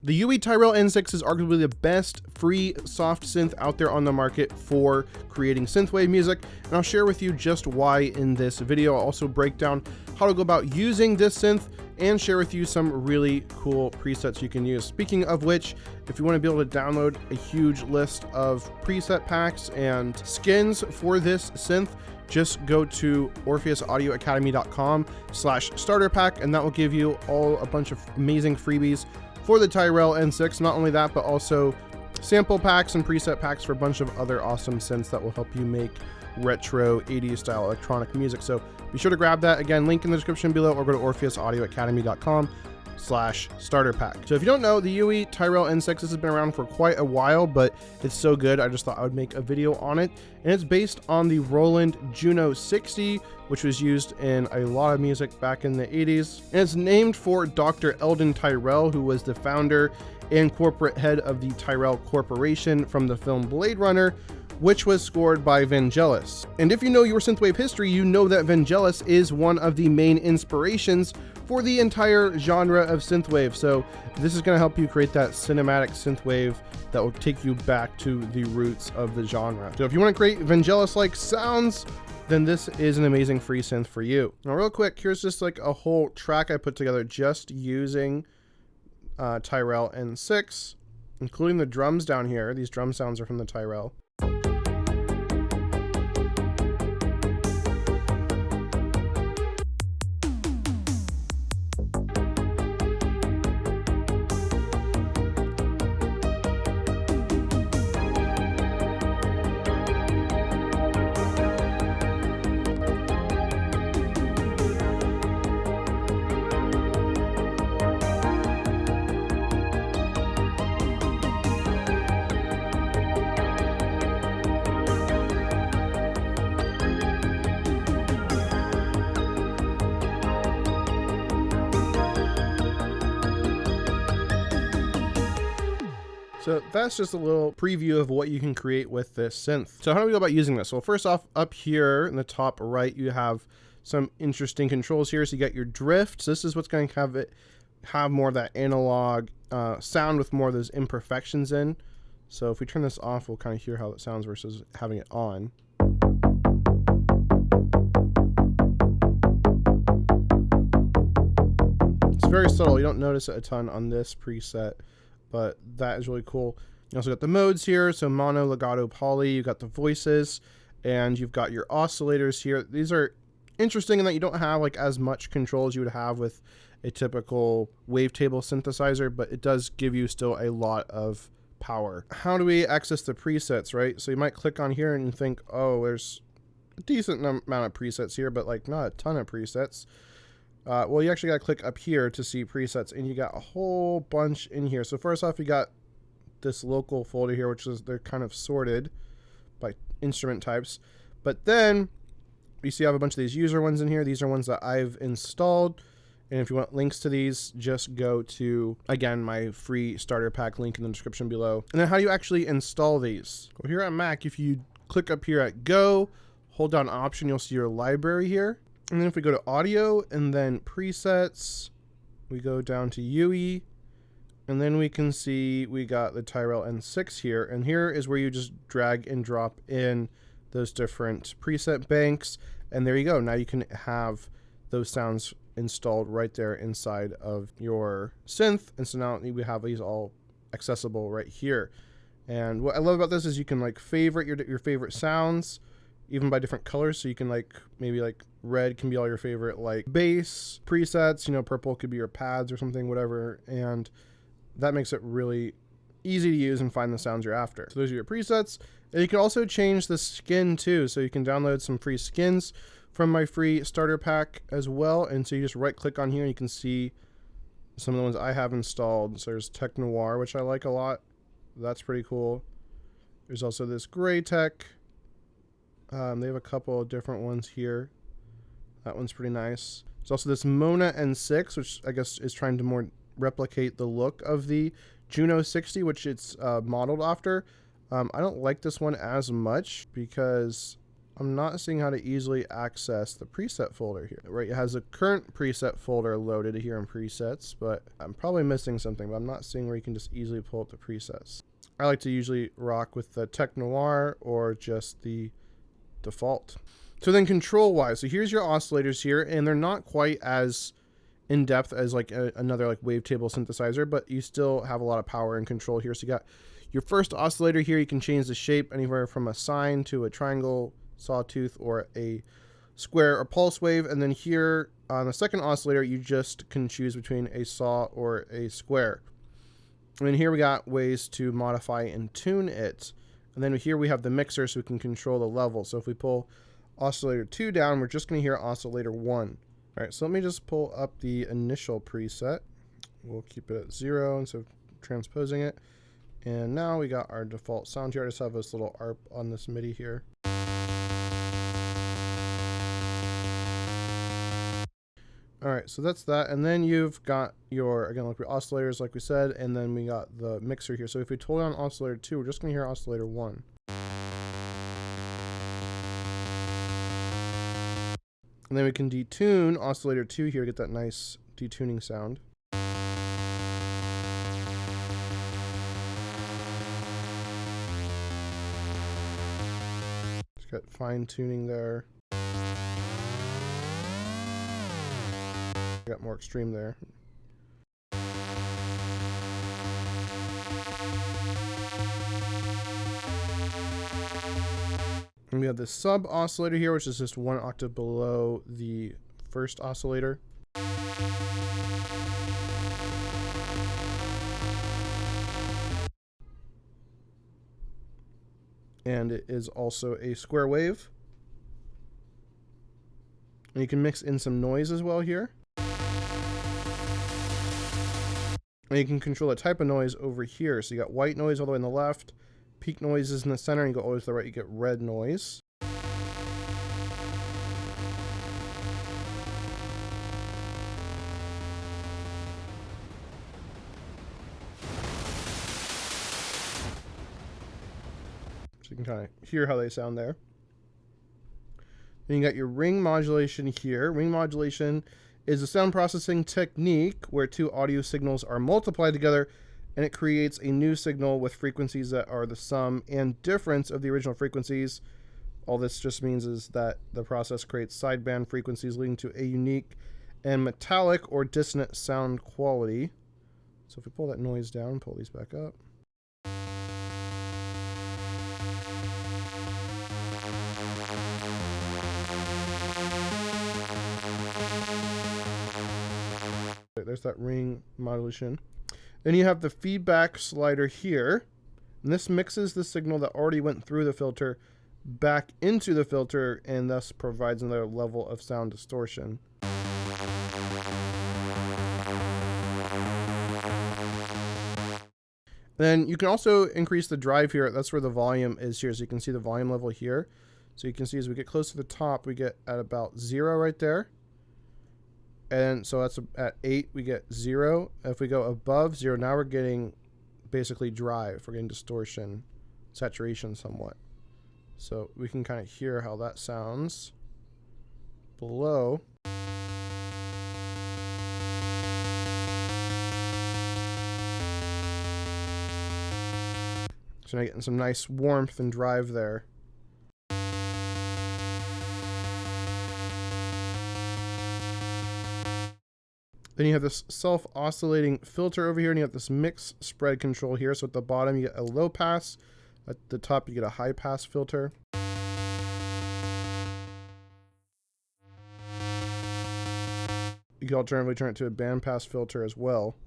The UE Tyrell N6 is arguably the best free soft synth out there on the market for creating synthwave music, and I'll share with you just why in this video. I'll also break down how to go about using this synth and share with you some really cool presets you can use. Speaking of which, if you want to be able to download a huge list of preset packs and skins for this synth, just go to orpheusaudioacademy.com/starter pack, and that will give you a bunch of amazing freebies for the Tyrell N6. Not only that, but also sample packs and preset packs for a bunch of other awesome synths that will help you make retro 80s style electronic music. So be sure to grab that. Again, link in the description below, or go to orpheusaudioacademy.com/starter pack. So if you don't know, the UE Tyrell N6 has been around for quite a while, but it's so good I just thought I would make a video on it. And it's based on the Roland Juno-60, which was used in a lot of music back in the 80s. And it's named for Dr. Eldon Tyrell, who was the founder and corporate head of the Tyrell Corporation from the film Blade Runner, which was scored by Vangelis. And if you know your synthwave history, you know that Vangelis is one of the main inspirations for the entire genre of synthwave. So this is going to help you create that cinematic synthwave that will take you back to the roots of the genre. So if you want to create Vangelis-like sounds, then this is an amazing free synth for you. Now real quick, here's just like a whole track I put together just using Tyrell N6, including the drums down here. These drum sounds are from the Tyrell. So that's just a little preview of what you can create with this synth. So how do we go about using this? Well, first off, up here in the top right, you have some interesting controls here. So you got your drift. So this is what's going to have more of that analog sound with more of those imperfections in. So if we turn this off, we'll kind of hear how it sounds versus having it on. It's very subtle. You don't notice it a ton on this preset, but that is really cool. You also got the modes here, so mono, legato, poly. You got the voices, and you've got your oscillators here. These are interesting in that you don't have like as much control as you would have with a typical wavetable synthesizer, but it does give you still a lot of power. How do we access the presets, right? So you might click on here and you think, oh, there's a decent amount of presets here, but like not a ton of presets. Well, you actually got to click up here to see presets, and you got a whole bunch in here. So first off, you got this local folder here, which is they're kind of sorted by instrument types. But then you see I have a bunch of these user ones in here. These are ones that I've installed. And if you want links to these, just go to, again, my free starter pack link in the description below. And then how do you actually install these? Well, here on Mac, if you click up here at Go, hold down Option, you'll see your library here. And then if we go to audio and then presets, we go down to UE, and then we can see we got the Tyrell N6 here. And here is where you just drag and drop in those different preset banks. And there you go. Now you can have those sounds installed right there inside of your synth. And so now we have these all accessible right here. And what I love about this is you can like favorite your favorite sounds, even by different colors. So you can like, maybe like red can be all your favorite like bass presets, you know, purple could be your pads or something, whatever. And that makes it really easy to use and find the sounds you're after. So those are your presets. And you can also change the skin too. So you can download some free skins from my free starter pack as well. And so you just right click on here and you can see some of the ones I have installed. So there's Tech Noir, which I like a lot. That's pretty cool. There's also this Gray Tech. They have a couple of different ones here. That one's pretty nice. There's also this Mona N6, which I guess is trying to more replicate the look of the Juno-60, which it's modeled after. I don't like this one as much because I'm not seeing how to easily access the preset folder here. Right, it has a current preset folder loaded here in presets, but I'm probably missing something, but I'm not seeing where you can just easily pull up the presets. I like to usually rock with the Tech Noir or just the default. So then control wise, so here's your oscillators here, and they're not quite as in depth as like another like wavetable synthesizer, but you still have a lot of power and control here. So you got your first oscillator here. You can change the shape anywhere from a sine to a triangle, sawtooth, or a square or pulse wave. And then here on the second oscillator, you just can choose between a saw or a square. And then here we got ways to modify and tune it. And then here we have the mixer, so we can control the level. So if we pull oscillator 2 down, we're just going to hear oscillator 1. All right, so let me just pull up the initial preset. We'll keep it at 0 instead of transposing it. And now we got our default sound here. I just have this little ARP on this MIDI here. All right, so that's that. And then you've got your, again, like your oscillators, like we said, and then we got the mixer here. So if we hold on oscillator 2, we're just going to hear oscillator 1. And then we can detune oscillator 2 here to get that nice detuning sound. Just got fine tuning there. Got more extreme there. And we have this sub oscillator here, which is just 1 octave below the first oscillator. And it is also a square wave. And you can mix in some noise as well here. And you can control the type of noise over here. So you got white noise all the way on the left, peak noise is in the center, and you go all the way to the right, you get red noise. So you can kind of hear how they sound there. Then you got your ring modulation here. Ring modulation is a sound processing technique where 2 audio signals are multiplied together, and it creates a new signal with frequencies that are the sum and difference of the original frequencies. All this just means is that the process creates sideband frequencies leading to a unique and metallic or dissonant sound quality. So if we pull that noise down, pull these back up. There's that ring modulation. Then you have the feedback slider here, and this mixes the signal that already went through the filter back into the filter and thus provides another level of sound distortion. Then you can also increase the drive here. That's where the volume is here. So you can see the volume level here. So you can see as we get close to the top, we get at about 0 right there. And so that's at 8, we get 0. If we go above 0, now we're getting basically drive. We're getting distortion, saturation somewhat. So we can kind of hear how that sounds below. So now getting some nice warmth and drive there. Then you have this self-oscillating filter over here, and you have this mix spread control here. So at the bottom, you get a low pass. At the top, you get a high pass filter. You can alternatively turn it to a band pass filter as well.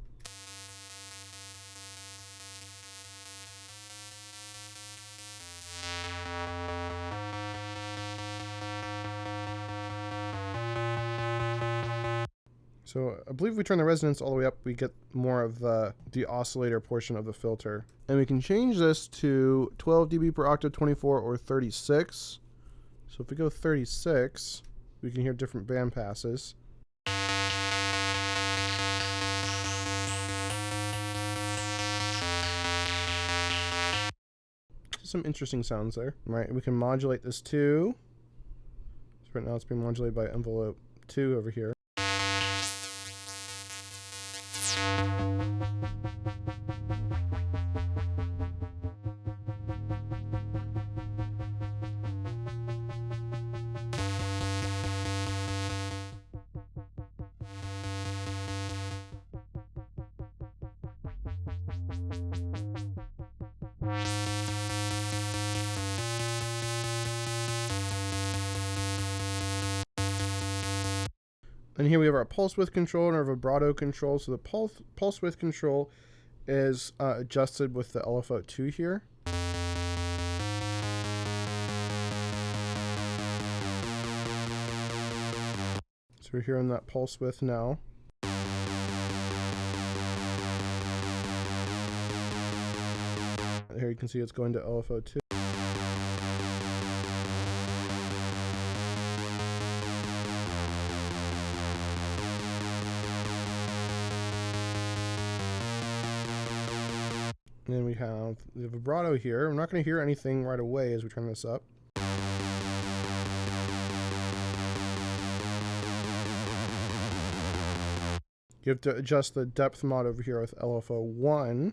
So I believe if we turn the resonance all the way up, we get more of the oscillator portion of the filter. And we can change this to 12 dB per octave, 24, or 36. So if we go 36, we can hear different band passes. Some interesting sounds there. Right, we can modulate this too. right now it's being modulated by envelope 2 over here. And here we have our pulse width control and our vibrato control. So the pulse width control is adjusted with the LFO 2 here. So we're here on that pulse width now. Here you can see it's going to LFO 2. And then we have the vibrato here. We're not going to hear anything right away as we turn this up. You have to adjust the depth mod over here with LFO 1.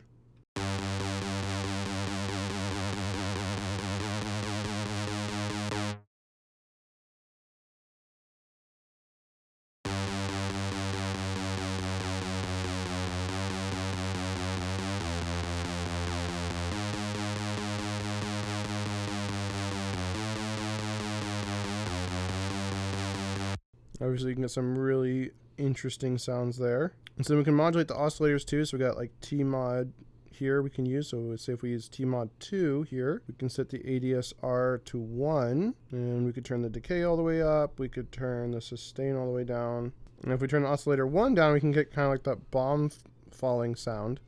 Obviously you can get some really interesting sounds there. And so we can modulate the oscillators too. So we got like T mod here we can use. So say if we use T mod 2 here, we can set the ADSR to 1, and we could turn the decay all the way up. We could turn the sustain all the way down. And if we turn the oscillator 1 down, we can get kind of like that bomb falling sound.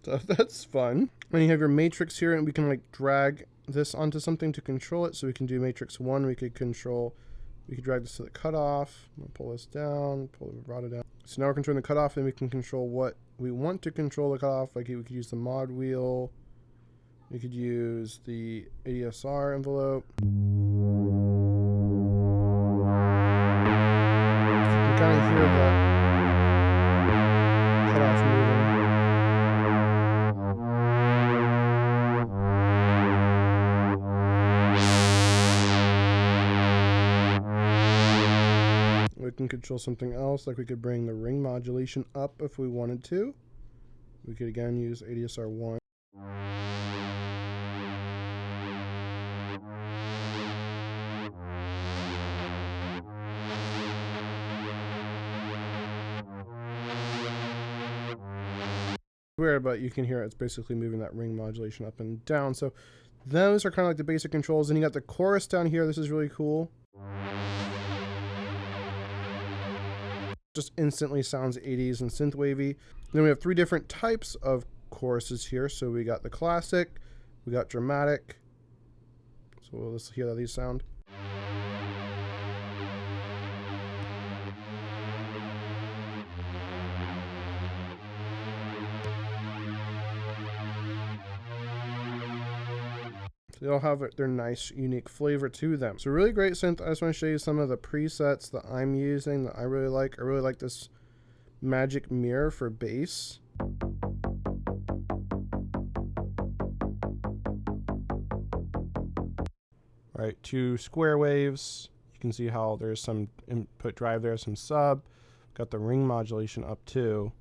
So that's fun. And you have your matrix here, and we can like drag this onto something to control it. So we can do matrix 1, we could drag this to the cutoff. We'll pull this down, pull the vibrato down. So now we're controlling the cutoff, and we can control what we want to control the cutoff. Like we could use the mod wheel. We could use the ADSR envelope. You can kind of hear the cutoff moving. We can control something else, like we could bring the ring modulation up if we wanted to. We could again use ADSR 1. Weird, but you can hear it's basically moving that ring modulation up and down. So those are kind of like the basic controls. And you got the chorus down here. This is really cool. Just instantly sounds 80s and synthwavy. Then we have 3 different types of choruses here. So we got the classic, we got dramatic. So let's hear how these sound. They all have their nice, unique flavor to them. So really great synth. I just want to show you some of the presets that I'm using that I really like. I really like this magic mirror for bass. All right, 2 square waves. You can see how there's some input drive there, some sub. Got the ring modulation up too.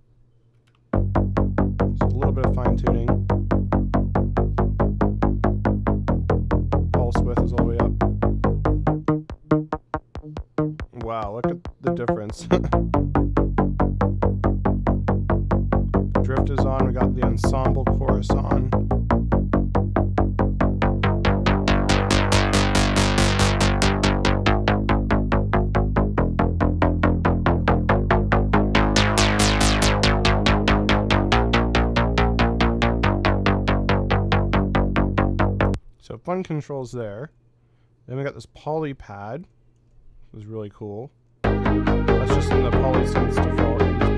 Just a little bit of fine tuning. Width is all the way up. Wow, look at the difference. Drift is on, we got the ensemble chorus on. So fun controls there. Then we got this poly pad. This is really cool. That's just in the poly synths default. Poly pad.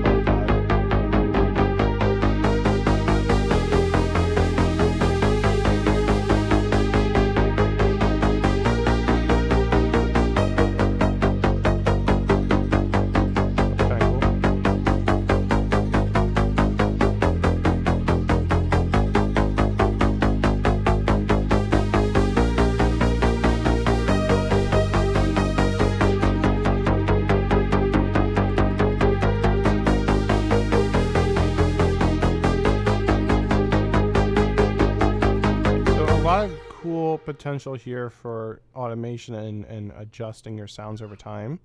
Cool potential here for automation and adjusting your sounds over time.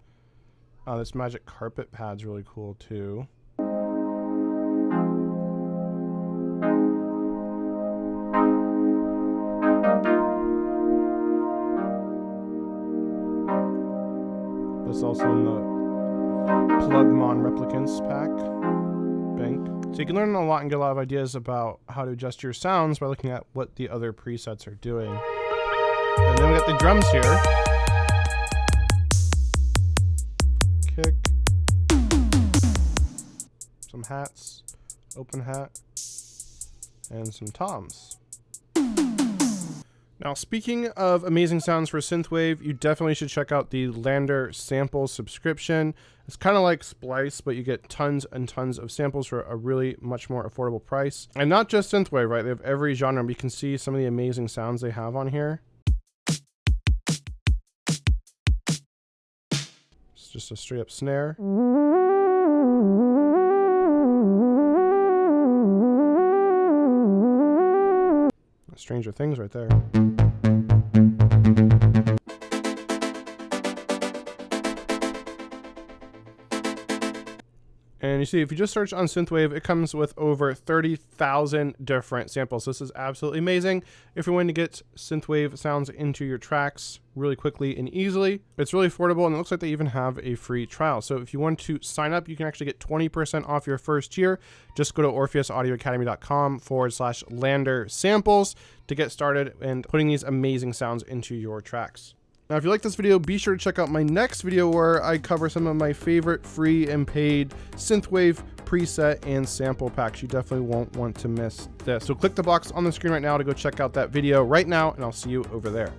This magic carpet pad's really cool too. That's also in the Plugmon Replicants pack. Bank. So you can learn a lot and get a lot of ideas about how to adjust your sounds by looking at what the other presets are doing. And then we got the drums here. Kick. Some hats. Open hat. And some toms. Now, speaking of amazing sounds for Synthwave, you definitely should check out the Lander sample subscription. It's kind of like Splice, but you get tons and tons of samples for a really much more affordable price. And not just Synthwave, right? They have every genre. You can see some of the amazing sounds they have on here. It's just a straight up snare. Stranger Things right there. And you see, if you just search on Synthwave, it comes with over 30,000 different samples. This is absolutely amazing if you're wanting to get Synthwave sounds into your tracks really quickly and easily. It's really affordable, and it looks like they even have a free trial. So if you want to sign up, you can actually get 20% off your first year. Just go to orpheusaudioacademy.com/Lander samples to get started and putting these amazing sounds into your tracks. Now, if you like this video, be sure to check out my next video where I cover some of my favorite free and paid Synthwave preset and sample packs. You definitely won't want to miss this. So click the box on the screen right now to go check out that video right now, and I'll see you over there.